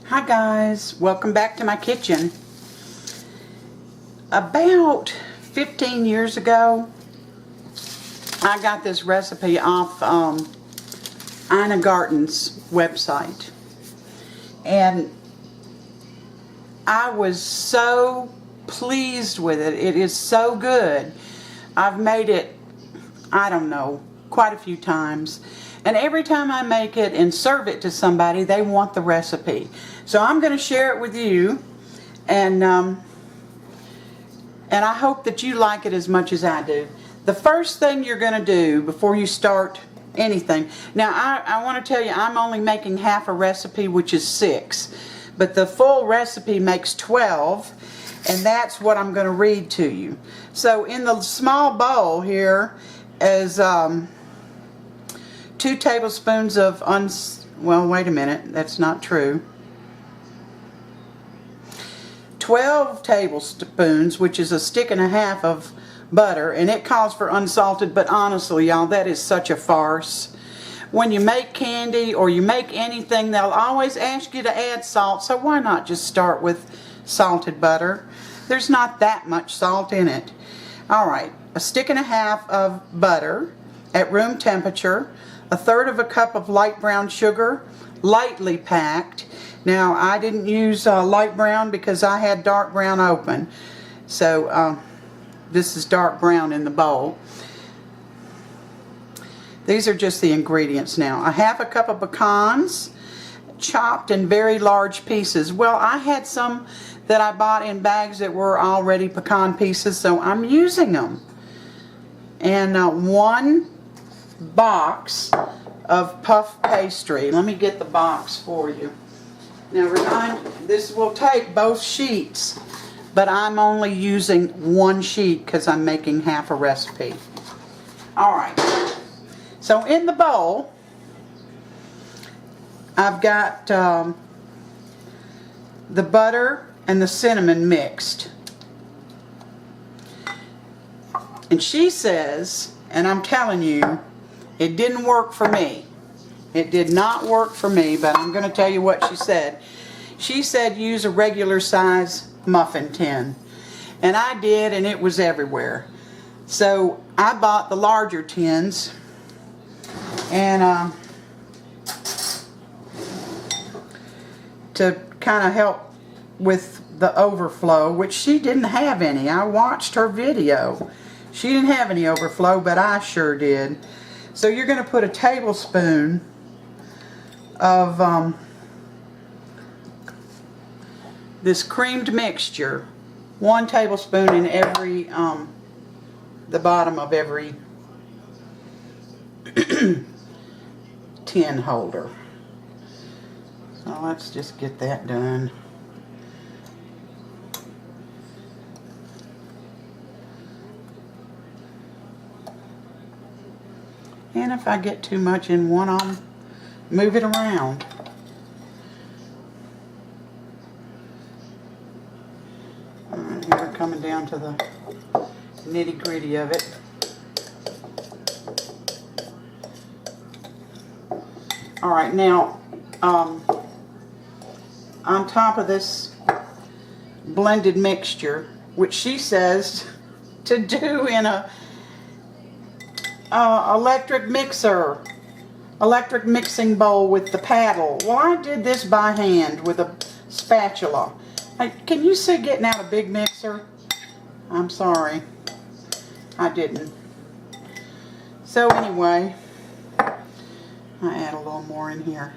Hi guys, welcome back to my kitchen. About 15 years ago, I got this recipe off Ina Garten's website, and I was so pleased with it. It is so good. I've made it, I don't know, quite a few times. And every time I make it and serve it to somebody, they want the recipe. So I'm going to share it with you, and I hope that you like it as much as I do. The first thing you're going to do before you start anything, now I want to tell you I'm only making half a recipe, which is 6, but the full recipe makes 12, and that's what I'm going to read to you. So in the small bowl here is 2 tablespoons of well, wait a minute, that's not true. 12 tablespoons, which is a stick and a half of butter, and it calls for unsalted, but honestly, y'all, that is such a farce. When you make candy or you make anything, they'll always ask you to add salt, so why not just start with salted butter? There's not that much salt in it. Alright, a stick and a half of butter at room temperature, 1/3 cup of light brown sugar, lightly packed. Now, I didn't use light brown because I had dark brown open. So, this is dark brown in the bowl. These are just the ingredients now. 1/2 cup of pecans, chopped in very large pieces. Well, I had some that I bought in bags that were already pecan pieces, so I'm using them. And 1 box of puff pastry. Let me get the box for you. Now this will take both sheets, but I'm only using 1 sheet because I'm making half a recipe. Alright, so in the bowl I've got the butter and the cinnamon mixed. And she says, and I'm telling you, it didn't work for me. It did not work for me, but I'm going to tell you what she said. She said use a regular size muffin tin. And I did, and it was everywhere. So I bought the larger tins, and to kind of help with the overflow, which she didn't have any. I watched her video. She didn't have any overflow, but I sure did. So you're going to put a tablespoon of this creamed mixture, 1 tablespoon in every, the bottom of every tin holder. So let's just get that done. And if I get too much in one, I'll move it around. Alright, here we're coming down to the nitty-gritty of it. Alright, now, on top of this blended mixture, which she says to do in a electric mixing bowl with the paddle. Well, I did this by hand with a spatula. Can you see getting out a big mixer? I'm sorry, I didn't. So anyway, I add a little more in here.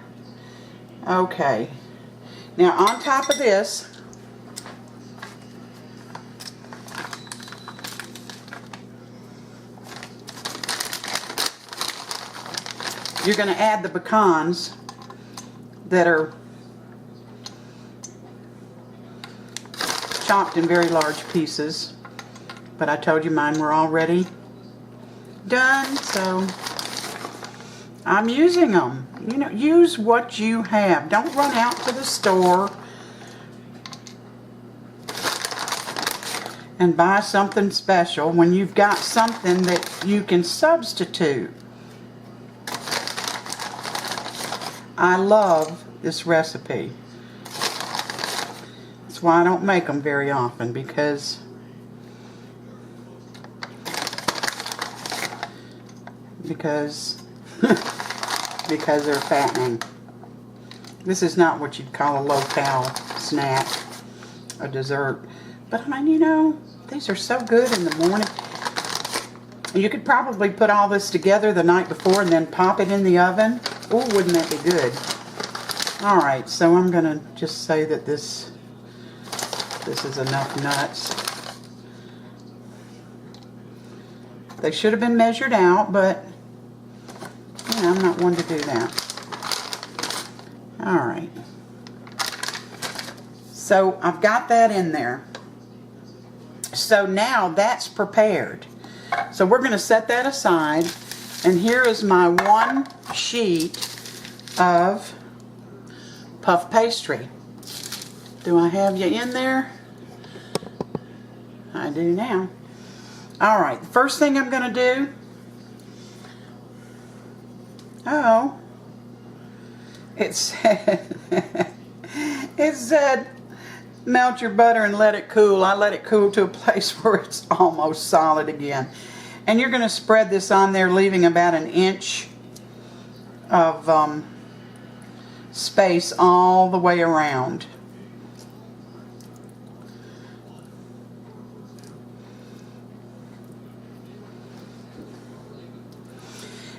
Okay, now on top of this, you're going to add the pecans that are chopped in very large pieces. But I told you mine were already done, so I'm using them. You know, use what you have. Don't run out to the store and buy something special when you've got something that you can substitute. I love this recipe. That's why I don't make them very often, because because they're fattening. This is not what you'd call a low-cal snack, a dessert. But I mean, you know, these are so good in the morning. You could probably put all this together the night before and then pop it in the oven. Oh, wouldn't that be good? All right, so I'm going to just say that this is enough nuts. They should have been measured out, but yeah, I'm not one to do that. All right. So I've got that in there. So now that's prepared. So we're going to set that aside. And here is my one sheet of puff pastry. Do I have you in there? I do now. All right, the first thing I'm going to do, it said melt your butter and let it cool. I let it cool to a place where it's almost solid again. And you're going to spread this on there, leaving about an inch of space all the way around.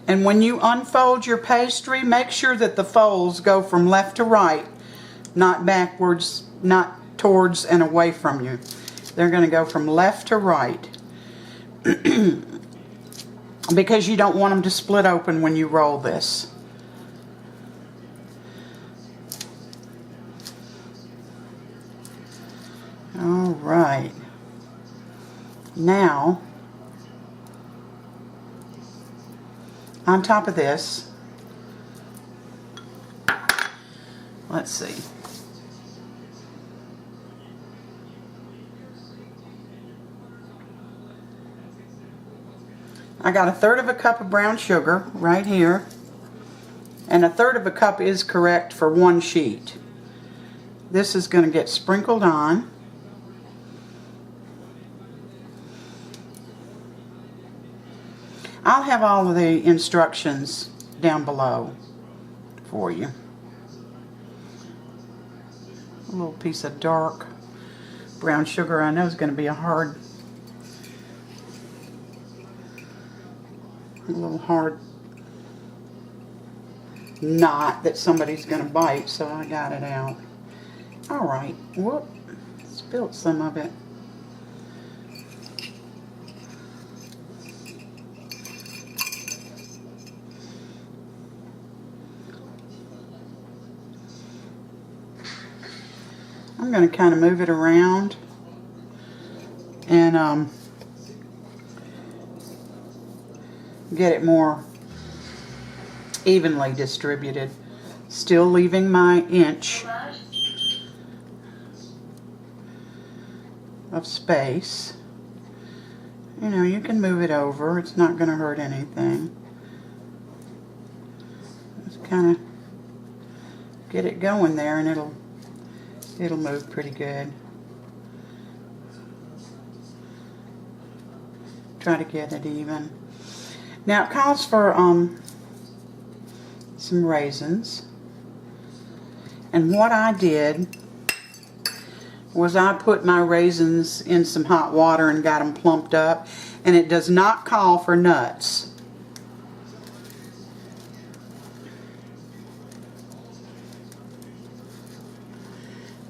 And when you unfold your pastry, make sure that the folds go from left to right, not backwards, not towards and away from you. They're going to go from left to right. Because you don't want them to split open when you roll this. All right. Now, on top of this, let's see. I got 1/3 cup of brown sugar right here, and 1/3 cup is correct for one sheet. This is going to get sprinkled on. I'll have all of the instructions down below for you. A little piece of dark brown sugar I know is going to be a little hard knot that somebody's going to bite, so I got it out. All right, whoop, spilled some of it. I'm going to kind of move it around and get it more evenly distributed. Still leaving my inch of space. You know, you can move it over. It's not going to hurt anything. Just kind of get it going there, and it'll move pretty good. Try to get it even. Now it calls for some raisins. And what I did was I put my raisins in some hot water and got them plumped up. And it does not call for nuts.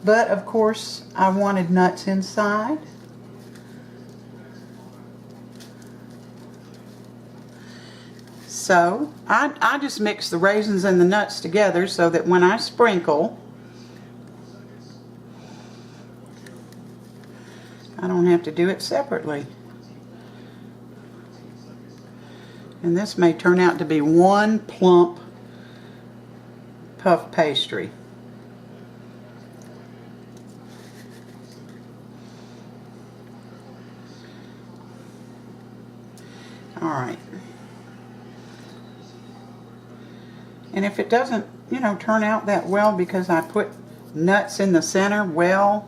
But of course I wanted nuts inside. So I just mix the raisins and the nuts together so that when I sprinkle, I don't have to do it separately. And this may turn out to be one plump puff pastry. All right. And if it doesn't, you know, turn out that well because I put nuts in the center, well,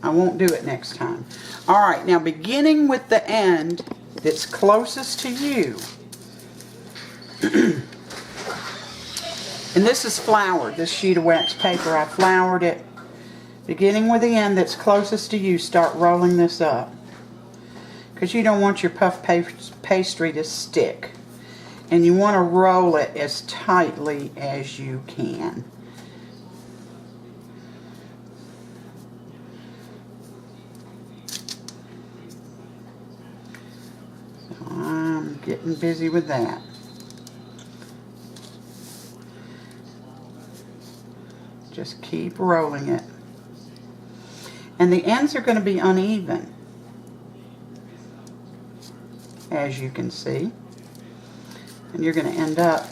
I won't do it next time. All right, now beginning with the end that's closest to you. And this is floured, this sheet of wax paper. I floured it. Beginning with the end that's closest to you, start rolling this up. Because you don't want your puff pastry to stick. And you want to roll it as tightly as you can. So I'm getting busy with that. Just keep rolling it. And the ends are going to be uneven, as you can see. And you're going to end up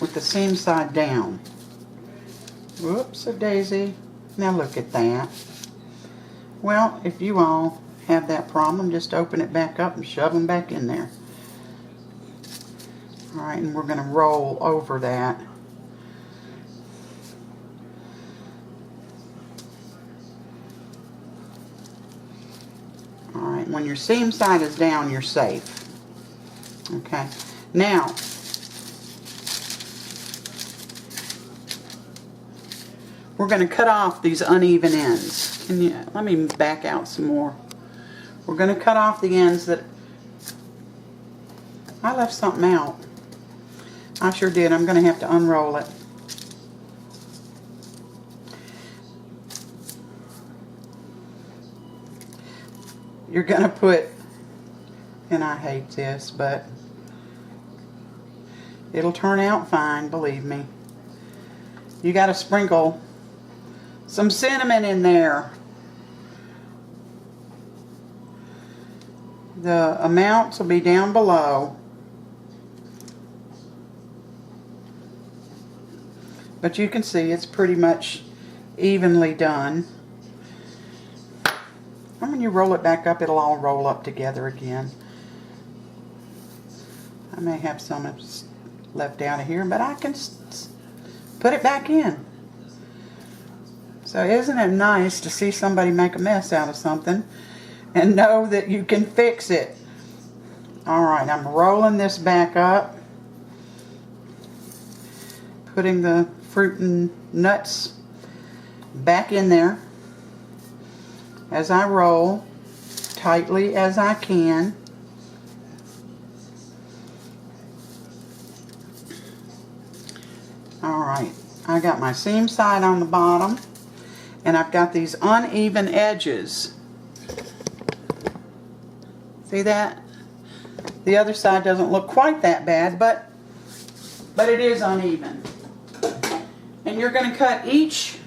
with the seam side down. Whoops-a-daisy. Now look at that. Well, if you all have that problem, just open it back up and shove them back in there. Alright, and we're going to roll over that. Alright, when your seam side is down, you're safe. Okay, now, we're going to cut off these uneven ends. Let me back out some more. We're going to cut off the ends that... I left something out. I sure did. I'm going to have to unroll it. You're going to put, and I hate this, but it'll turn out fine, believe me. You got to sprinkle some cinnamon in there. The amounts will be down below. But you can see it's pretty much evenly done. And when you roll it back up, it'll all roll up together again. I may have some left out of here, but I can put it back in. So isn't it nice to see somebody make a mess out of something and know that you can fix it? Alright, I'm rolling this back up. Putting the fruit and nuts back in there as I roll tightly as I can. Alright, I got my seam side on the bottom and I've got these uneven edges. See that? The other side doesn't look quite that bad, but it is uneven. And you're going to cut each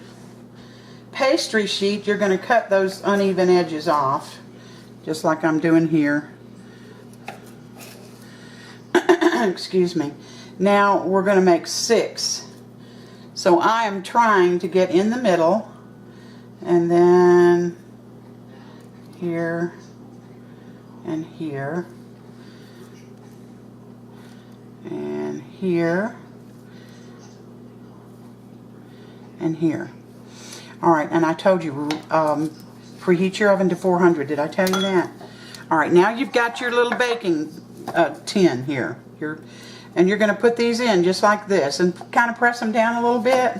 pastry sheet, you're going to cut those uneven edges off, just like I'm doing here. Excuse me. Now we're going to make 6. So I am trying to get in the middle, and then here and here and here and here. Alright, and I told you, preheat your oven to 400. Did I tell you that? Alright, now you've got your little baking tin here. And you're going to put these in just like this and kind of press them down a little bit.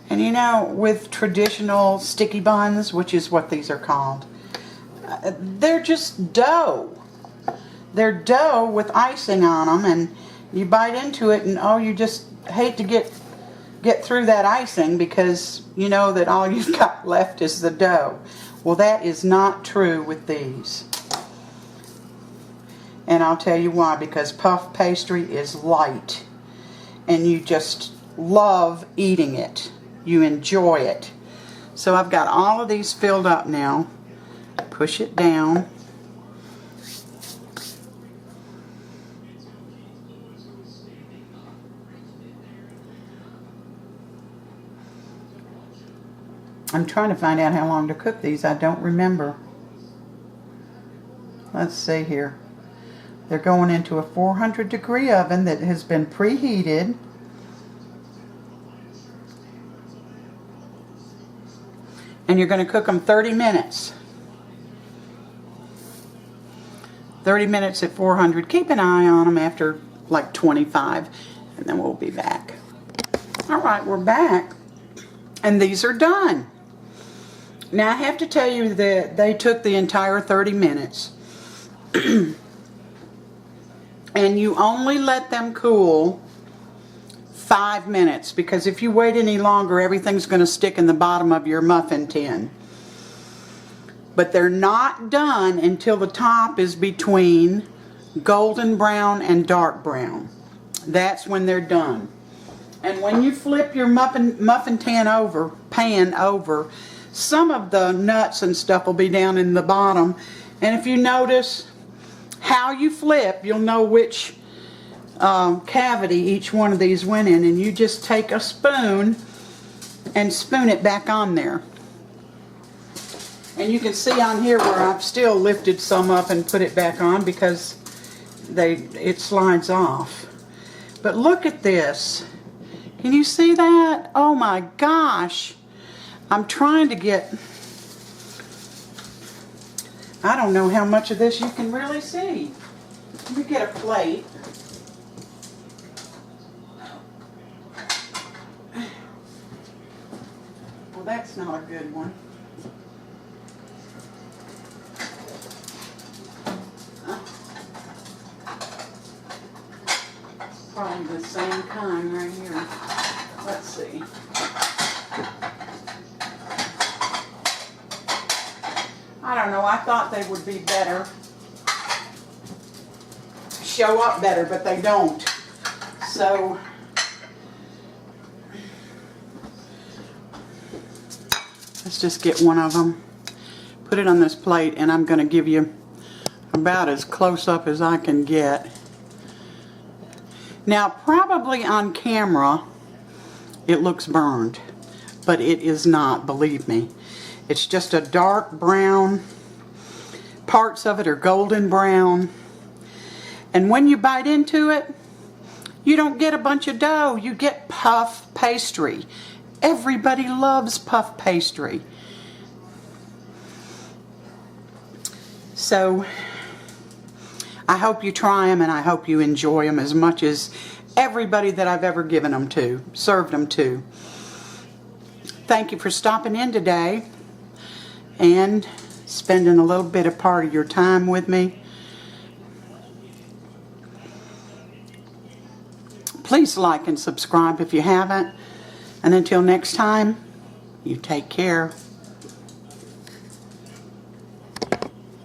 And you know, with traditional sticky buns, which is what these are called, they're just dough. They're dough with icing on them, and you bite into it and oh, you just hate to get through that icing because you know that all you've got left is the dough. Well, that is not true with these. And I'll tell you why, because puff pastry is light and you just love eating it. You enjoy it. So I've got all of these filled up now. Push it down. I'm trying to find out how long to cook these. I don't remember. Let's see here. They're going into a 400-degree oven that has been preheated. And you're going to cook them 30 minutes. 30 minutes at 400. Keep an eye on them after like 25, and then we'll be back. All right, we're back. And these are done. Now, I have to tell you that they took the entire 30 minutes. And you only let them cool 5 minutes, because if you wait any longer, everything's going to stick in the bottom of your muffin tin. But they're not done until the top is between golden brown and dark brown. That's when they're done. And when you flip your muffin pan over, some of the nuts and stuff will be down in the bottom. And if you notice how you flip, you'll know which cavity each one of these went in, and you just take a spoon and spoon it back on there. And you can see on here where I've still lifted some up and put it back on because it slides off. But look at this. Can you see that? Oh my gosh. I'm trying to get, I don't know how much of this you can really see. Let me get a plate. Well, that's not a good one. Probably the same kind right here. Let's see. I don't know, I thought they would be better. Show up better, but they don't. So, let's just get one of them. Put it on this plate, and I'm going to give you about as close up as I can get. Now, probably on camera, it looks burned, but it is not, believe me. It's just a dark brown. Parts of it are golden brown. And when you bite into it, you don't get a bunch of dough. You get puff pastry. Everybody loves puff pastry. So, I hope you try them, and I hope you enjoy them as much as everybody that I've ever given them to, served them to. Thank you for stopping in today and spending a little bit of part of your time with me. Please like and subscribe if you haven't. And until next time, you take care.